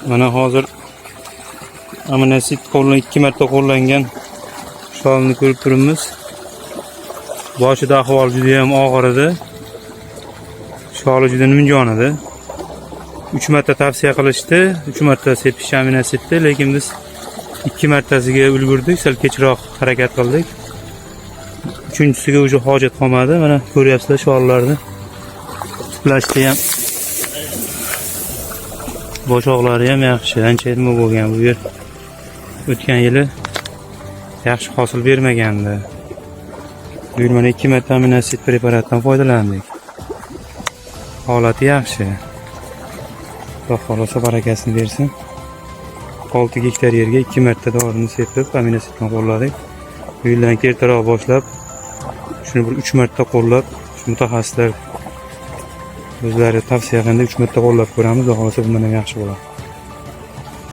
Mana hozir aminosit 2 marta qo'llangan sholni ko'rib turibmiz. Boshida ahvol juda ham og'ir edi. Sholi juda nimjon edi. 3 marta tavsiya qilishdi, 3 marta sepish aminositni, lekin biz 2 martasiga ulgurdik, sal kechroq harakat qildik. 3-chisiga o'sha hojat qolmadi. Mana ko'ryapsizlar shollarni. Tiplashda ham boshoqlari ham yaxshi, ancha nima bo'lgan bu yer. O'tgan yili yaxshi hosil bermagandi. Bu yil mana 2 marta aminosit preparatdan foydalandik. Holati yaxshi. Xudo xolasa barakasini bersin. 6 gektar yerga 2 marta dorini sepib aminositni qo'lladik. Bu yildan ertaroq boshlab shuni bir 3 marta qo'llab, mutaxassislar o'zlari tavsiya qilganda 3 marta qo'llab ko'ramiz. Xudo xolasa bundan ham yaxshi bo'ladi.